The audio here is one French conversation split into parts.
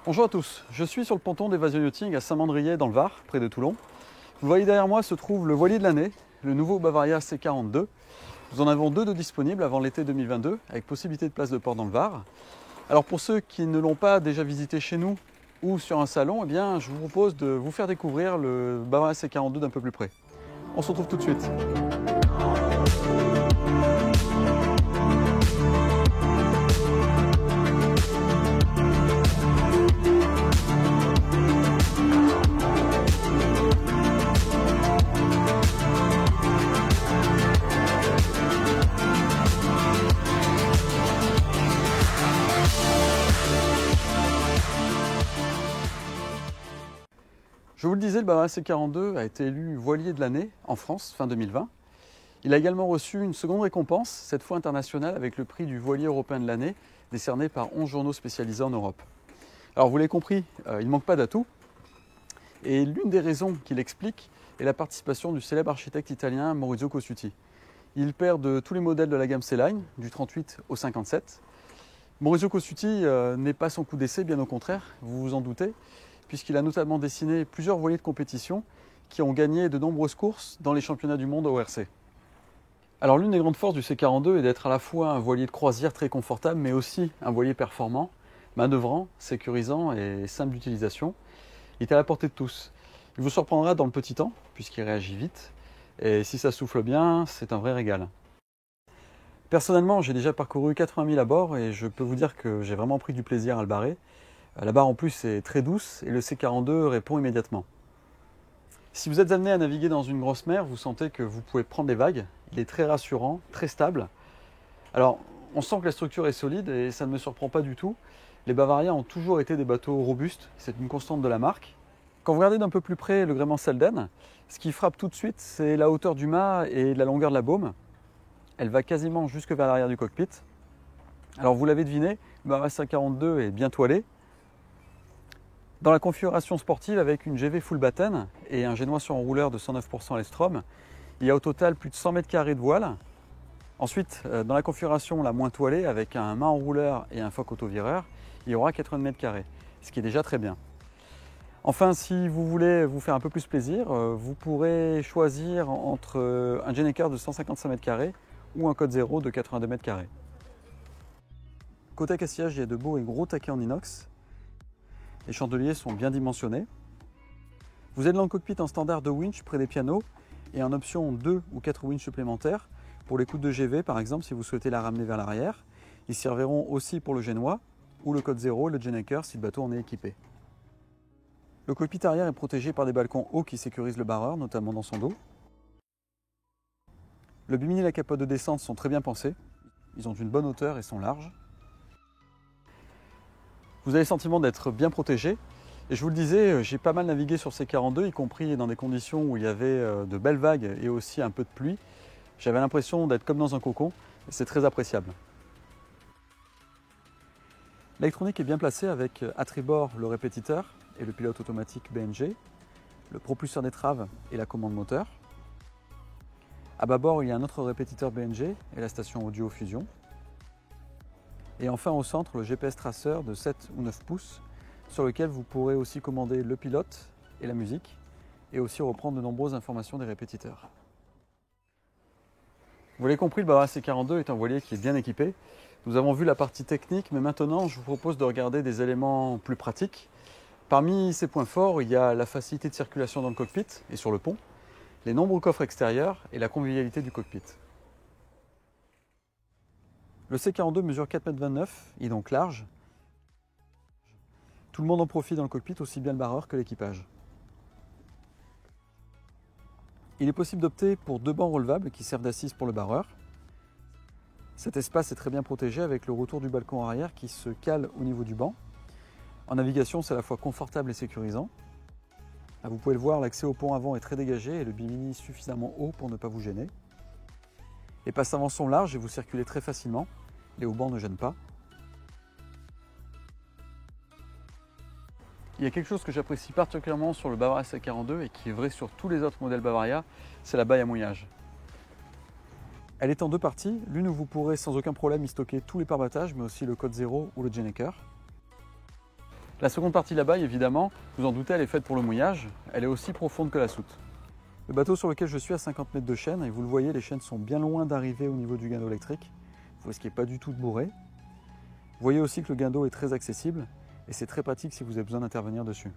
Bonjour à tous, je suis sur le ponton d'Evasion Yachting à Saint-Mandrier dans le Var, près de Toulon. Vous voyez derrière moi se trouve le voilier de l'année, le nouveau Bavaria C42. Nous en avons deux de disponibles avant l'été 2022, avec possibilité de place de port dans le Var. Alors pour ceux qui ne l'ont pas déjà visité chez nous ou sur un salon, eh bien, je vous propose de vous faire découvrir le Bavaria C42 d'un peu plus près. On se retrouve tout de suite. Je vous le disais, le Bavaria C42 a été élu voilier de l'année en France fin 2020. Il a également reçu une seconde récompense, cette fois internationale, avec le prix du voilier européen de l'année, décerné par 11 journaux spécialisés en Europe. Alors vous l'avez compris, il ne manque pas d'atouts. Et l'une des raisons qu'il explique est la participation du célèbre architecte italien Maurizio Cossutta. Il perd de tous les modèles de la gamme C-Line, du 38 au 57. Maurizio Cossutta n'est pas son coup d'essai, bien au contraire, vous vous en doutez, puisqu'il a notamment dessiné plusieurs voiliers de compétition qui ont gagné de nombreuses courses dans les championnats du monde ORC. Alors l'une des grandes forces du C42 est d'être à la fois un voilier de croisière très confortable, mais aussi un voilier performant, manœuvrant, sécurisant et simple d'utilisation. Il est à la portée de tous. Il vous surprendra dans le petit temps, puisqu'il réagit vite, et si ça souffle bien, c'est un vrai régal. Personnellement, j'ai déjà parcouru 80 000 à bord et je peux vous dire que j'ai vraiment pris du plaisir à le barrer. La barre en plus est très douce et le C42 répond immédiatement. Si vous êtes amené à naviguer dans une grosse mer, vous sentez que vous pouvez prendre des vagues. Il est très rassurant, très stable. Alors, on sent que la structure est solide et ça ne me surprend pas du tout. Les Bavaria ont toujours été des bateaux robustes, c'est une constante de la marque. Quand vous regardez d'un peu plus près le gréement Selden, ce qui frappe tout de suite, c'est la hauteur du mât et la longueur de la baume. Elle va quasiment jusque vers l'arrière du cockpit. Alors vous l'avez deviné, le Bavaria C42 est bien toilé. Dans la configuration sportive avec une GV full batten et un génois sur enrouleur de 109% à l'Estrom, il y a au total plus de 100 mètres carrés de voile. Ensuite, dans la configuration la moins toilée avec un mât enrouleur et un foc autovireur, il y aura 80 mètres carrés, ce qui est déjà très bien. Enfin, si vous voulez vous faire un peu plus plaisir, vous pourrez choisir entre un Gennaker de 155 mètres carrés ou un Code Zero de 82 mètres carrés. Côté accastillage, il y a de beaux et gros taquets en inox. Les chandeliers sont bien dimensionnés. Vous êtes dans le cockpit en standard de winch près des pianos et en option 2 ou 4 winches supplémentaires pour les coudes de GV par exemple si vous souhaitez la ramener vers l'arrière. Ils serviront aussi pour le génois ou le Code Zero, le Gennaker si le bateau en est équipé. Le cockpit arrière est protégé par des balcons hauts qui sécurisent le barreur, notamment dans son dos. Le bimini et la capote de descente sont très bien pensés. Ils ont une bonne hauteur et sont larges. Vous avez le sentiment d'être bien protégé. Et je vous le disais, j'ai pas mal navigué sur C42, y compris dans des conditions où il y avait de belles vagues et aussi un peu de pluie. J'avais l'impression d'être comme dans un cocon et c'est très appréciable. L'électronique est bien placée avec à tribord le répétiteur et le pilote automatique BNG, le propulseur d'étrave et la commande moteur. À bâbord, il y a un autre répétiteur BNG et la station audio fusion. Et enfin au centre, le GPS Tracer de 7 ou 9 pouces sur lequel vous pourrez aussi commander le pilote et la musique et aussi reprendre de nombreuses informations des répétiteurs. Vous l'avez compris, le Bavaria C42 est un voilier qui est bien équipé. Nous avons vu la partie technique, mais maintenant je vous propose de regarder des éléments plus pratiques. Parmi ces points forts, il y a la facilité de circulation dans le cockpit et sur le pont, les nombreux coffres extérieurs et la convivialité du cockpit. Le C42 mesure 4,29 m, il est donc large. Tout le monde en profite dans le cockpit, aussi bien le barreur que l'équipage. Il est possible d'opter pour deux bancs relevables qui servent d'assise pour le barreur. Cet espace est très bien protégé avec le retour du balcon arrière qui se cale au niveau du banc. En navigation, c'est à la fois confortable et sécurisant. Là, vous pouvez le voir, l'accès au pont avant est très dégagé et le bimini suffisamment haut pour ne pas vous gêner. Les passes avant sont larges et vous circulez très facilement. Les haubans ne gênent pas. Il y a quelque chose que j'apprécie particulièrement sur le Bavaria C42 et qui est vrai sur tous les autres modèles Bavaria, c'est la baille à mouillage. Elle est en deux parties, l'une où vous pourrez sans aucun problème y stocker tous les pare-battages, mais aussi le Code Zero ou le Gennaker. La seconde partie là-bas, évidemment, vous en doutez, elle est faite pour le mouillage. Elle est aussi profonde que la soute. Le bateau sur lequel je suis a 50 mètres de chaîne et vous le voyez, les chaînes sont bien loin d'arriver au niveau du guindeau électrique. Vous risquez pas du tout de bourrer. Vous voyez aussi que le guindeau est très accessible et c'est très pratique si vous avez besoin d'intervenir dessus.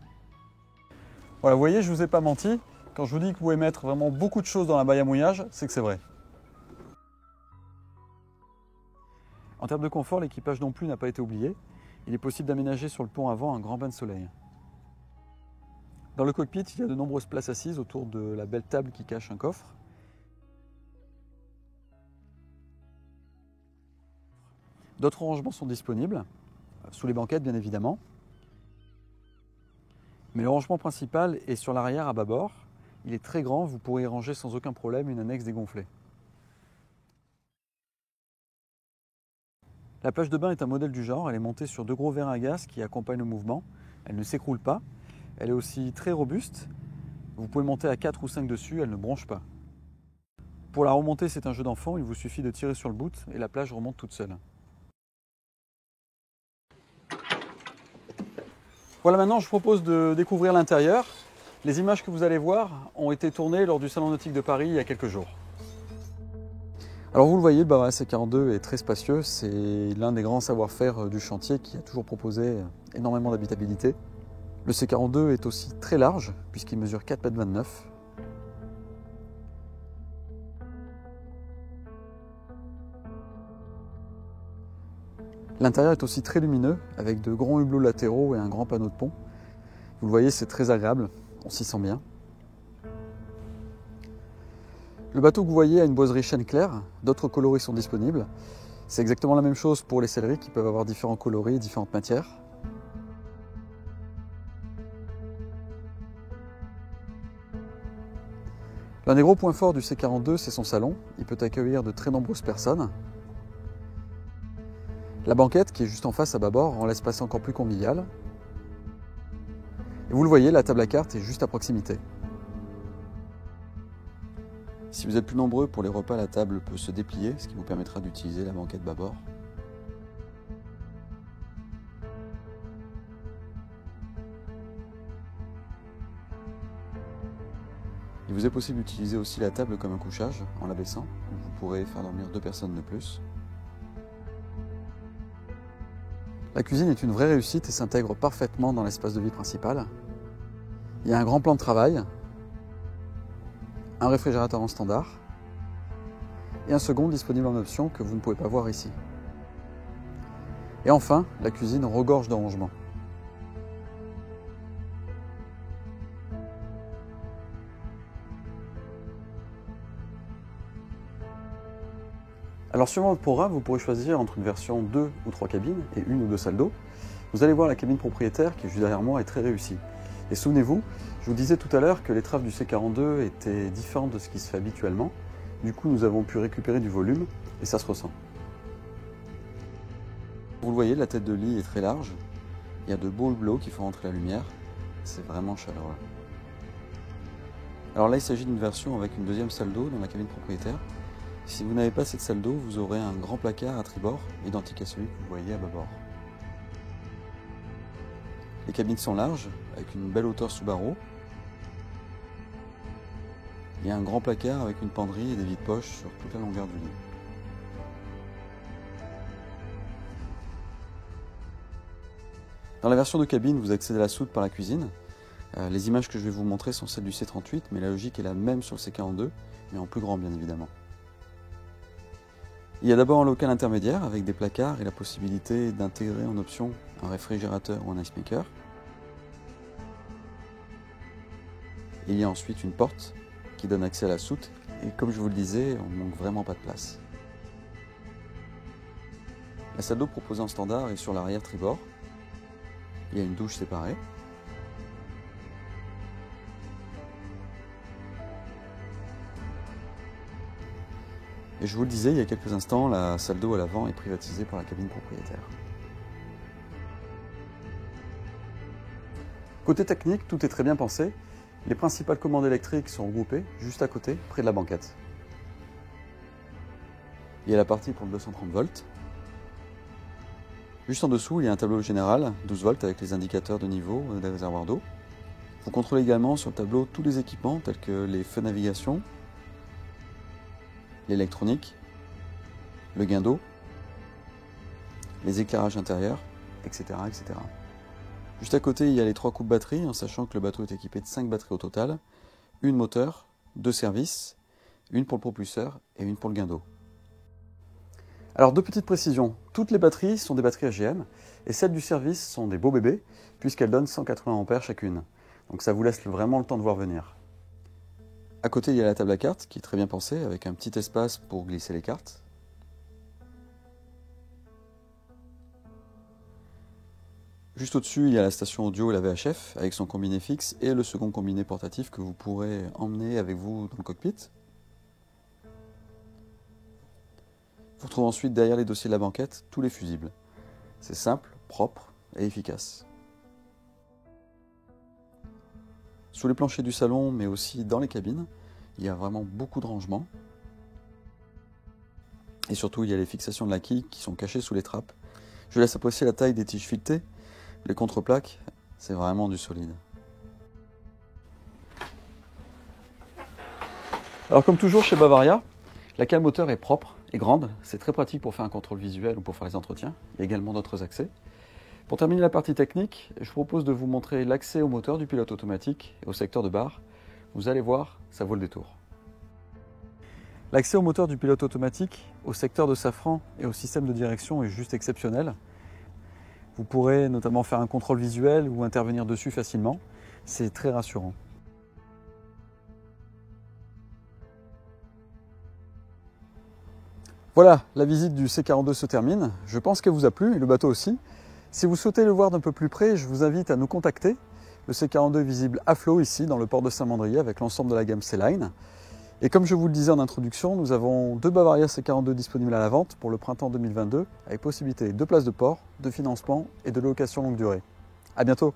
Voilà, vous voyez, je ne vous ai pas menti. Quand je vous dis que vous pouvez mettre vraiment beaucoup de choses dans la baille à mouillage, c'est que c'est vrai. En termes de confort, l'équipage non plus n'a pas été oublié. Il est possible d'aménager sur le pont avant un grand bain de soleil. Dans le cockpit, il y a de nombreuses places assises autour de la belle table qui cache un coffre. D'autres rangements sont disponibles, sous les banquettes bien évidemment. Mais le rangement principal est sur l'arrière à bâbord. Il est très grand, vous pourrez y ranger sans aucun problème une annexe dégonflée. La plage de bain est un modèle du genre, elle est montée sur 2 gros verres à gaz qui accompagnent le mouvement. Elle ne s'écroule pas, elle est aussi très robuste. Vous pouvez monter à 4 ou 5 dessus, elle ne bronche pas. Pour la remonter, c'est un jeu d'enfant, il vous suffit de tirer sur le bout et la plage remonte toute seule. Voilà, maintenant je vous propose de découvrir l'intérieur. Les images que vous allez voir ont été tournées lors du Salon Nautique de Paris il y a quelques jours. Alors vous le voyez, le C42 est très spacieux, c'est l'un des grands savoir-faire du chantier qui a toujours proposé énormément d'habitabilité. Le C42 est aussi très large puisqu'il mesure 4,29 m. L'intérieur est aussi très lumineux avec de grands hublots latéraux et un grand panneau de pont. Vous le voyez, c'est très agréable, on s'y sent bien. Le bateau que vous voyez a une boiserie chêne clair, d'autres coloris sont disponibles. C'est exactement la même chose pour les selleries qui peuvent avoir différents coloris et différentes matières. L'un des gros points forts du C42, c'est son salon. Il peut accueillir de très nombreuses personnes. La banquette, qui est juste en face à bâbord, rend l'espace encore plus convivial. Et vous le voyez, la table à cartes est juste à proximité. Si vous êtes plus nombreux pour les repas, la table peut se déplier, ce qui vous permettra d'utiliser la banquette bâbord. Il vous est possible d'utiliser aussi la table comme un couchage en l'abaissant. Vous pourrez faire dormir 2 personnes de plus. La cuisine est une vraie réussite et s'intègre parfaitement dans l'espace de vie principal. Il y a un grand plan de travail, un réfrigérateur en standard et un second disponible en option que vous ne pouvez pas voir ici. Et enfin, la cuisine regorge de rangements. Alors suivant votre programme, vous pourrez choisir entre une version 2 ou 3 cabines et 1 ou 2 salles d'eau. Vous allez voir la cabine propriétaire qui est juste derrière moi est très réussie. Et souvenez-vous, je vous disais tout à l'heure que l'étrave du C42 était différente de ce qui se fait habituellement. Du coup, nous avons pu récupérer du volume et ça se ressent. Vous le voyez, la tête de lit est très large. Il y a de beaux hublots qui font rentrer la lumière. C'est vraiment chaleureux. Alors là, il s'agit d'une version avec une deuxième salle d'eau dans la cabine propriétaire. Si vous n'avez pas cette salle d'eau, vous aurez un grand placard à tribord, identique à celui que vous voyez à bâbord. Les cabines sont larges, avec une belle hauteur sous barreau. Il y a un grand placard avec une penderie et des vides-poches sur toute la longueur du lit. Dans la version de cabine, vous accédez à la soute par la cuisine. Les images que je vais vous montrer sont celles du C38, mais la logique est la même sur le C42, mais en plus grand bien évidemment. Il y a d'abord un local intermédiaire avec des placards et la possibilité d'intégrer en option un réfrigérateur ou un ice maker. Il y a ensuite une porte qui donne accès à la soute et comme je vous le disais, on ne manque vraiment pas de place. La salle d'eau proposée en standard est sur l'arrière tribord. Il y a une douche séparée. Et je vous le disais il y a quelques instants, la salle d'eau à l'avant est privatisée par la cabine propriétaire. Côté technique, tout est très bien pensé. Les principales commandes électriques sont regroupées juste à côté, près de la banquette. Il y a la partie pour le 230 volts. Juste en dessous, il y a un tableau général, 12 volts avec les indicateurs de niveau des réservoirs d'eau. Vous contrôlez également sur le tableau tous les équipements tels que les feux navigation, l'électronique, le gain d'eau, les éclairages intérieurs, etc., etc. Juste à côté, il y a les 3 coupes batteries, en sachant que le bateau est équipé de 5 batteries au total, une moteur, 2 services, une pour le propulseur et une pour le gain d'eau. Alors 2 petites précisions, toutes les batteries sont des batteries AGM et celles du service sont des beaux bébés puisqu'elles donnent 180 A chacune. Donc ça vous laisse vraiment le temps de voir venir. À côté, il y a la table à cartes qui est très bien pensée avec un petit espace pour glisser les cartes. Juste au-dessus, il y a la station audio et la VHF avec son combiné fixe et le second combiné portatif que vous pourrez emmener avec vous dans le cockpit. Vous retrouvez ensuite derrière les dossiers de la banquette tous les fusibles. C'est simple, propre et efficace. Sous les planchers du salon, mais aussi dans les cabines, il y a vraiment beaucoup de rangements. Et surtout, il y a les fixations de la quille qui sont cachées sous les trappes. Je laisse apprécier la taille des tiges filetées. Les contreplaques, c'est vraiment du solide. Alors comme toujours chez Bavaria, la cale moteur est propre et grande. C'est très pratique pour faire un contrôle visuel ou pour faire les entretiens. Il y a également d'autres accès. Pour terminer la partie technique, je vous propose de vous montrer l'accès au moteur du pilote automatique et au secteur de barre. Vous allez voir, ça vaut le détour. L'accès au moteur du pilote automatique, au secteur de safran et au système de direction est juste exceptionnel. Vous pourrez notamment faire un contrôle visuel ou intervenir dessus facilement. C'est très rassurant. Voilà, la visite du C42 se termine. Je pense qu'elle vous a plu et le bateau aussi. Si vous souhaitez le voir d'un peu plus près, je vous invite à nous contacter. Le C42 est visible à flot ici dans le port de Saint-Mandrier avec l'ensemble de la gamme C-Line. Et comme je vous le disais en introduction, nous avons 2 Bavaria C42 disponibles à la vente pour le printemps 2022 avec possibilité de places de port, de financement et de location longue durée. À bientôt.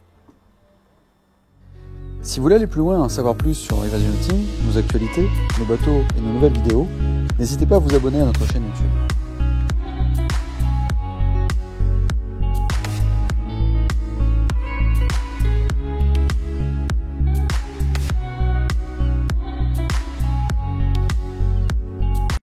Si vous voulez aller plus loin et en savoir plus sur Evasion Yachting, nos actualités, nos bateaux et nos nouvelles vidéos, n'hésitez pas à vous abonner à notre chaîne YouTube.